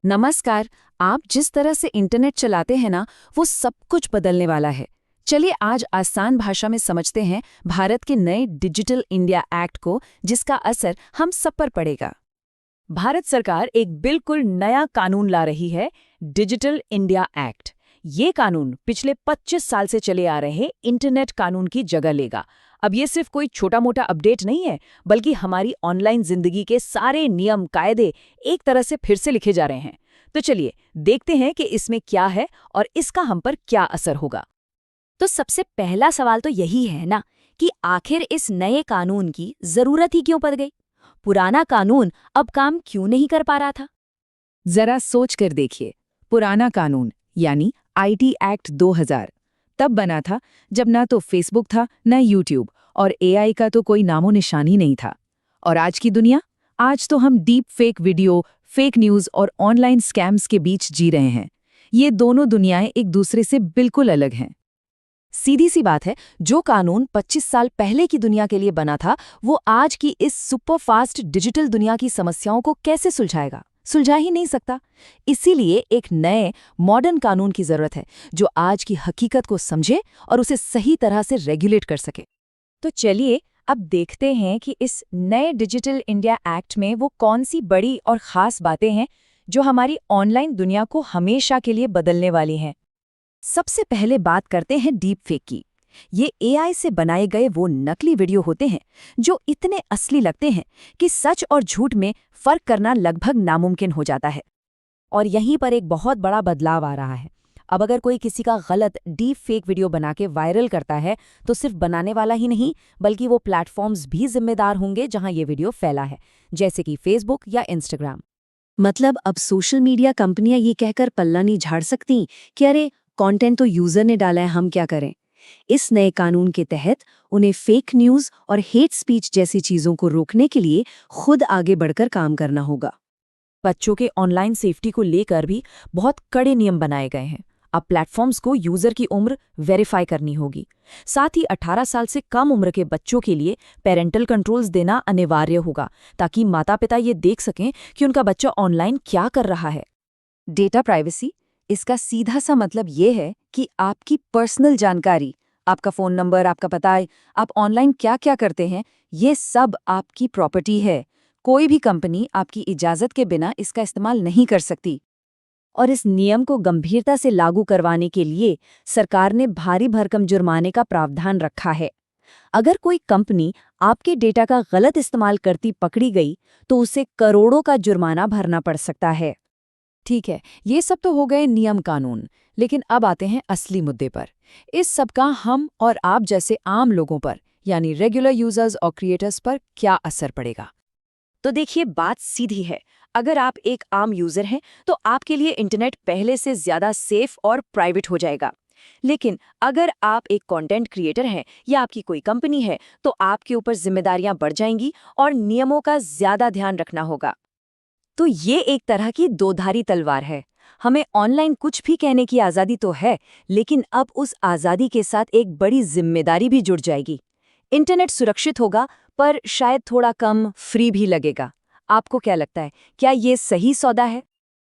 नमस्कार। आप जिस तरह से इंटरनेट चलाते हैं ना, वो सब कुछ बदलने वाला है। चलिए आज आसान भाषा में समझते हैं भारत के नए डिजिटल इंडिया एक्ट को, जिसका असर हम सब पर पड़ेगा। भारत सरकार एक बिल्कुल नया कानून ला रही है, डिजिटल इंडिया एक्ट। ये कानून पिछले 25 साल से चले आ रहे इंटरनेट कानून की जगह लेगा। अब ये सिर्फ कोई छोटा मोटा अपडेट नहीं है, बल्कि हमारी ऑनलाइन जिंदगी के सारे नियम कायदे एक तरह से फिर से लिखे जा रहे हैं। तो चलिए देखते हैं कि इसमें क्या है और इसका हम पर क्या असर होगा। तो सबसे पहला सवाल तो यही है ना कि आखिर इस नए कानून की जरूरत ही क्यों पड़ गई? पुराना कानून अब काम क्यों नहीं कर पा रहा था? जरा सोच कर देखिए। पुराना कानून यानी आईटी एक्ट 2000 तब बना था जब ना तो फेसबुक था, ना यूट्यूब, और एआई का तो कोई नामो निशान ही नहीं था। और आज की दुनिया, आज तो हम deep fake video, fake news और ऑनलाइन स्कैम्स के बीच जी रहे हैं। ये दोनों दुनियाएं एक दूसरे से बिल्कुल अलग हैं। सीधी सी बात है, जो कानून 25 साल पहले की दुनिया के लिए बना था, वो आज की इस सुपरफास्ट डिजिटल दुनिया की समस्याओं को कैसे सुलझाएगा? सुलझा ही नहीं सकता। इसीलिए एक नए मॉडर्न कानून की जरूरत है, जो आज की हकीकत को समझे और उसे सही तरह से रेगुलेट कर सके। तो चलिए अब देखते हैं कि इस नए डिजिटल इंडिया एक्ट में वो कौन सी बड़ी और खास बातें हैं जो हमारी ऑनलाइन दुनिया को हमेशा के लिए बदलने वाली हैं। सबसे पहले बात करते हैं डीप फेक की। ये एआई से बनाए गए वो नकली वीडियो होते हैं जो इतने असली लगते हैं कि सच और झूठ में फर्क करना लगभग नामुमकिन हो जाता है। और यहीं पर एक बहुत बड़ा बदलाव आ रहा है। अब अगर कोई किसी का गलत डीप फेक वीडियो बना के वायरल करता है, तो सिर्फ बनाने वाला ही नहीं, बल्कि वो प्लेटफॉर्म्स भी जिम्मेदार होंगे जहां ये वीडियो फैला है, जैसे कि फेसबुक या इंस्टाग्राम। मतलब अब सोशल मीडिया कंपनियां ये कहकर पल्ला नहीं झाड़ सकती कि अरे कंटेंट तो यूजर ने डाला है, हम क्या करें। इस नए कानून के तहत उन्हें फेक न्यूज और हेट स्पीच जैसी चीजों को रोकने के लिए खुद आगे बढ़कर काम करना होगा। बच्चों के ऑनलाइन सेफ्टी को लेकर भी बहुत कड़े नियम बनाए गए हैं। अब प्लेटफॉर्म्स को यूजर की उम्र वेरीफाई करनी होगी। साथ ही 18 साल से कम उम्र के बच्चों के लिए पेरेंटल कंट्रोल्स देना अनिवार्य होगा, ताकि माता पिता ये देख सकें कि उनका बच्चा ऑनलाइन क्या कर रहा है। डेटा प्राइवेसी, इसका सीधा सा मतलब ये है कि आपकी पर्सनल जानकारी, आपका फ़ोन नंबर, आपका पता, आप ऑनलाइन क्या क्या करते हैं, ये सब आपकी प्रॉपर्टी है। कोई भी कंपनी आपकी इजाज़त के बिना इसका इस्तेमाल नहीं कर सकती। और इस नियम को गंभीरता से लागू करवाने के लिए सरकार ने भारी भरकम जुर्माने का प्रावधान रखा है। अगर कोई कंपनी आपके डेटा का गलत इस्तेमाल करती पकड़ी गई, तो उसे करोड़ों का जुर्माना भरना पड़ सकता है। ठीक है, ये सब तो हो गए नियम कानून, लेकिन अब आते हैं असली मुद्दे पर। इस सब का हम और आप जैसे आम लोगों पर, यानी रेगुलर यूजर्स और क्रिएटर्स पर क्या असर पड़ेगा? तो देखिए, बात सीधी है। अगर आप एक आम यूजर हैं, तो आपके लिए इंटरनेट पहले से ज्यादा सेफ और प्राइवेट हो जाएगा। लेकिन अगर आप एक कंटेंट क्रिएटर हैं या आपकी कोई कंपनी है, तो आपके ऊपर जिम्मेदारियां बढ़ जाएंगी और नियमों का ज्यादा ध्यान रखना होगा। तो ये एक तरह की दोधारी तलवार है। हमें ऑनलाइन कुछ भी कहने की आज़ादी तो है, लेकिन अब उस आज़ादी के साथ एक बड़ी जिम्मेदारी भी जुड़ जाएगी। इंटरनेट सुरक्षित होगा, पर शायद थोड़ा कम फ्री भी लगेगा। आपको क्या लगता है, क्या ये सही सौदा है?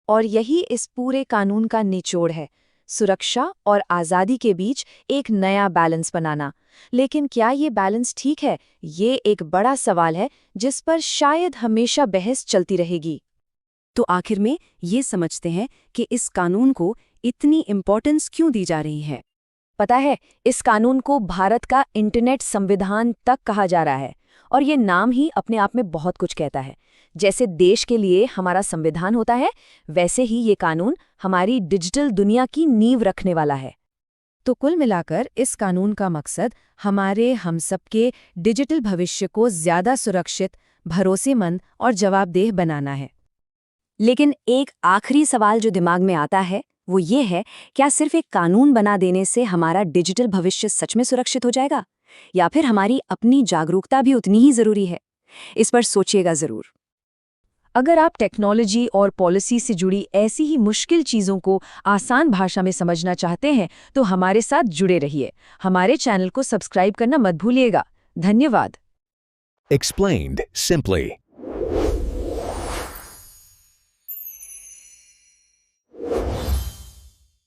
और यही इस पूरे कानून का निचोड़ है, सुरक्षा और आज़ादी के बीच एक नया बैलेंस बनाना। लेकिन क्या ये बैलेंस ठीक है? ये एक बड़ा सवाल है जिस पर शायद हमेशा बहस चलती रहेगी। तो आखिर में ये समझते हैं कि इस कानून को इतनी इम्पोर्टेंस क्यों दी जा रही है। पता है, इस कानून को भारत का इंटरनेट संविधान तक कहा जा रहा है, और ये नाम ही अपने आप में बहुत कुछ कहता है। जैसे देश के लिए हमारा संविधान होता है, वैसे ही ये कानून हमारी डिजिटल दुनिया की नींव रखने वाला है। तो कुल मिलाकर इस कानून का मकसद हम सबके डिजिटल भविष्य को ज्यादा सुरक्षित, भरोसेमंद और जवाबदेह बनाना है। लेकिन एक आखिरी सवाल जो दिमाग में आता है, वो ये है, क्या सिर्फ एक कानून बना देने से हमारा डिजिटल भविष्य सच में सुरक्षित हो जाएगा? या फिर हमारी अपनी जागरूकता भी उतनी ही जरूरी है? इस पर सोचिएगा जरूर। अगर आप टेक्नोलॉजी और पॉलिसी से जुड़ी ऐसी ही मुश्किल चीज़ों को आसान भाषा में समझना चाहते हैं, तो हमारे साथ जुड़े रहिए। हमारे चैनल को सब्सक्राइब करना मत भूलिएगा। धन्यवाद। Explained simply.